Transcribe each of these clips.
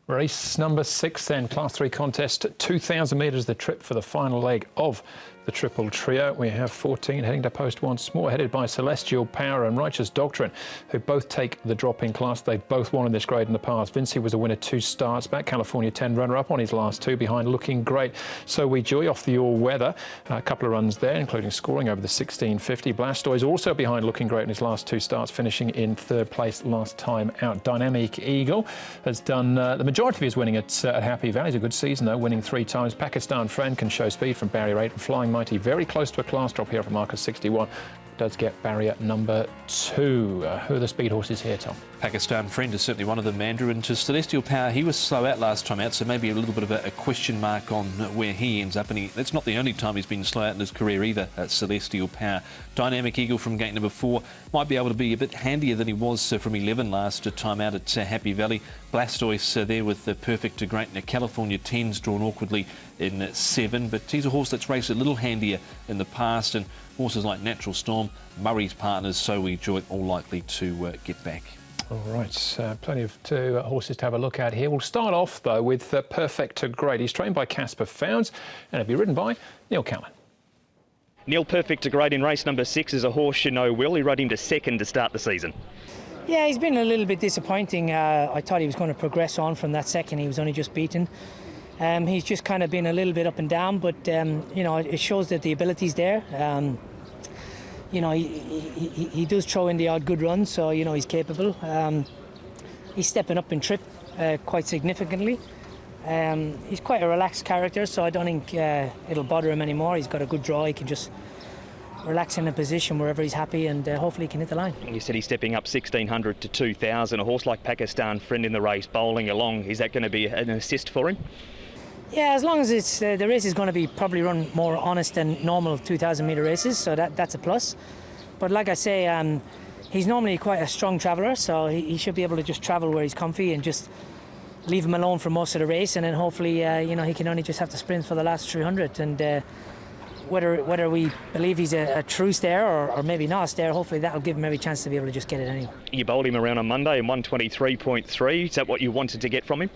Race number 6 then, Class 3 contest, 2,000 metres, the trip for the final leg of the triple trio. We have 14 heading to post once more, headed by Celestial Power and Righteous Doctrine, who both take the drop in class. They've both won in this grade in the past. Vinci was a winner 2 starts back. California 10 runner-up on his last 2, behind Looking Great. So We Joy off the all-weather. A couple of runs there, including scoring over the 1650. Blastoise also behind Looking Great in his last 2 starts, finishing in 3rd place last time out. Dynamic Eagle has done the majority of his winning at Happy Valley. It's a good season, though, winning 3 times. Pakistan Friend can show speed from barrier 8, and Flying Mighty very close to a class drop here from Marcus 61. Does get barrier number 2. Who are the speed horses here, Tom? Pakistan Friend is certainly one of them, Andrew. And to Celestial Power, he was slow out last time out, so maybe a little bit of a question mark on where he ends up. And that's not the only time he's been slow out in his career either, Celestial Power. Dynamic Eagle from gate number 4 might be able to be a bit handier than he was from 11 last time out at Happy Valley. Blastoise there with the perfect to great, and California 10's drawn awkwardly in 7, but he's a horse that's raced a little handier in the past, and horses like Natural Storm, Murray's Partners, So We Joy, all likely to get back. All right, plenty of 2 horses to have a look at here. We'll start off, though, with Perfect to Great. He's trained by Casper Founds and it'll be ridden by Neil Callan. Neil, Perfect to Great in race number 6 is a horse you know well. He rode him to 2nd to start the season. Yeah, he's been a little bit disappointing. I thought he was going to progress on from that 2nd. He was only just beaten. He's just kind of been a little bit up and down, but, you know, it shows that the ability's there. You know, he does throw in the odd good run, so, you know, he's capable. He's stepping up in trip quite significantly. He's quite a relaxed character, so I don't think it'll bother him anymore. He's got a good draw. He can just relax in a position wherever he's happy, and hopefully he can hit the line. You said he's stepping up 1,600 to 2,000. A horse like Pakistan Friend in the race, bowling along, is that going to be an assist for him? Yeah, as long as it's the race is going to be probably run more honest than normal 2,000 metre races, so that's a plus. But like I say, he's normally quite a strong traveller, so he should be able to just travel where he's comfy and just leave him alone for most of the race, and then hopefully you know, he can only just have to sprint for the last 300. And whether we believe he's a true stare or maybe not a stare, hopefully that'll give him every chance to be able to just get it anyway. You bowled him around on Monday in 123.3. Is that what you wanted to get from him?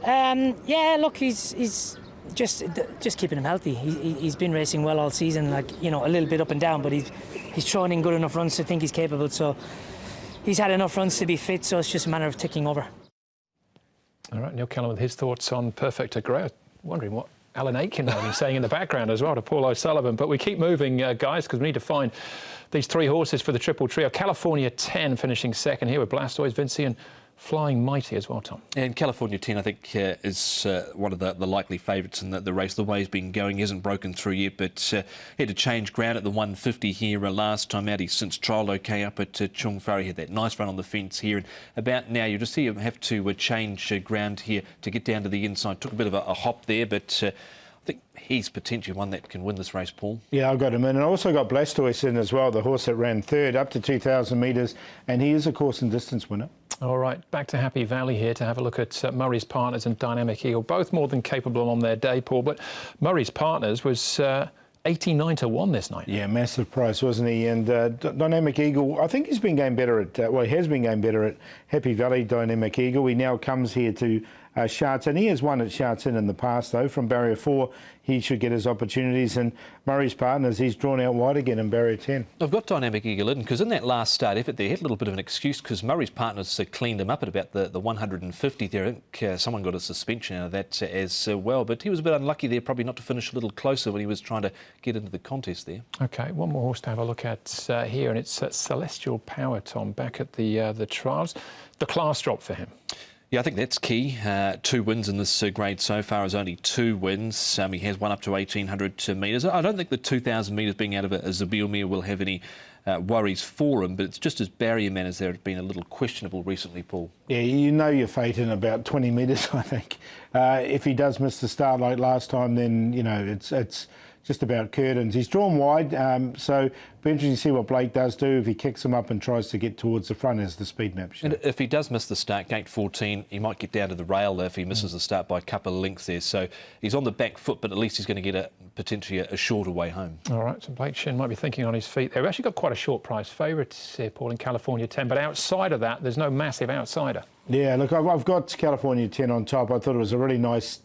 Yeah, look, he's just keeping him healthy. He's been racing well all season, like, you know, a little bit up and down, but he's throwing in good enough runs to think he's capable. So he's had enough runs to be fit, so it's just a matter of ticking over. All right, Neil Callan with his thoughts on Perfect to Great. Wondering what Alan Aitken might be saying in the background as well to Paul O'Sullivan. But we keep moving, guys, because we need to find these 3 horses for the triple trio. California 10 finishing 2nd here with Blastoise, Vinci and Flying Mighty as well, Tom. And California 10, I think, is one of the likely favourites in the race. The way he's been going, he hasn't broken through yet, but he had to change ground at the 150 here last time out. He's since trialled okay up at Chung Furry. He had that nice run on the fence here. And about now, you'll just see him have to change ground here to get down to the inside. Took a bit of a hop there, but I think he's potentially one that can win this race, Paul. Yeah, I've got him in. And I also got Blastoise in as well, the horse that ran 3rd up to 2,000 metres, and he is a course and distance winner. All right, back to Happy Valley here to have a look at Murray's Partners and Dynamic Eagle, both more than capable on their day, Paul, but Murray's Partners was 89 to 1 this night. Yeah, massive price, wasn't he? And Dynamic Eagle, I think he's been going better at, he has been going better at Happy Valley, Dynamic Eagle. He now comes here to Sha Tin. He has won at Sha Tin in the past, though. From barrier 4, he should get his opportunities. And Murray's Partners, he's drawn out wide again in barrier 10. I've got Dynamic Eagle in because in that last start effort there, he had a little bit of an excuse because Murray's Partners cleaned him up at about the 150 there. I think someone got a suspension out of that as well. But he was a bit unlucky there, probably not to finish a little closer when he was trying to get into the contest there. OK, one more horse to have a look at here, and it's Celestial Power, Tom, back at the trials. The class drop for him. Yeah, I think that's key. 2 wins in this grade so far is only 2 wins. He has won up to 1,800 metres. I don't think the 2,000 metres being out of a Zabilmere will have any worries for him, but it's just his barrier manners there have been a little questionable recently, Paul. Yeah, you know your fate in about 20 metres, I think. If he does miss the start like last time, then, you know, it's just about curtains. He's drawn wide, so be interesting to see what Blake does do if he kicks him up and tries to get towards the front as the speed map shows. And if he does miss the start, gate 14, he might get down to the rail if he misses the start by a couple of lengths there. So he's on the back foot, but at least he's going to get potentially a shorter way home. All right, so Blake Shin might be thinking on his feet there. We've actually got quite a short price favourites here, Paul, in California 10, but outside of that, there's no massive outsider. Yeah, look, I've got California 10 on top. I thought it was a really nice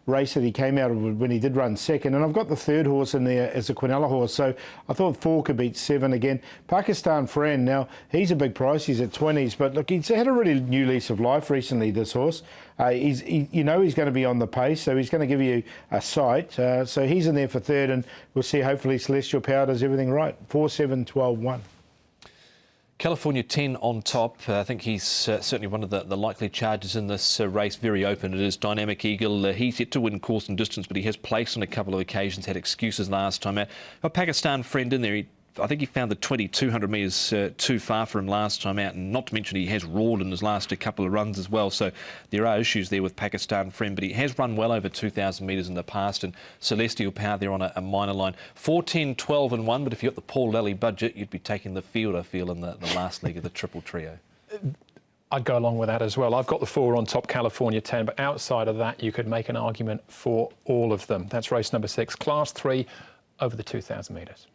race that he came out of when he did run second. And I've got the third horse in there as a Quinella horse. So I thought 4 could beat 7 again. Pakistan Friend, now, he's a big price. He's at 20s. But look, he's had a really new lease of life recently, this horse. He's going to be on the pace, so he's going to give you a sight. So he's in there for third, and we'll see, hopefully, Celestial Power does everything right. 4, 7, 12, 1. California 10 on top. I think he's certainly one of the likely charges in this race. Very open. It is Dynamic Eagle. He's yet to win course and distance, but he has placed on a couple of occasions, had excuses last time out. Got Pakistan Friend in there. I think he found the 2,200 metres too far for him last time out, and not to mention he has roared in his last couple of runs as well, so there are issues there with Pakistan Friend, but he has run well over 2,000 metres in the past, and Celestial Power there on a minor line. 4, 10, 12 and 1, but if you've got the Paul Lally budget, you'd be taking the field, I feel, in the last leg of the triple trio. I'd go along with that as well. I've got the 4 on top, California 10, but outside of that, you could make an argument for all of them. That's race number 6, Class 3 over the 2,000 metres.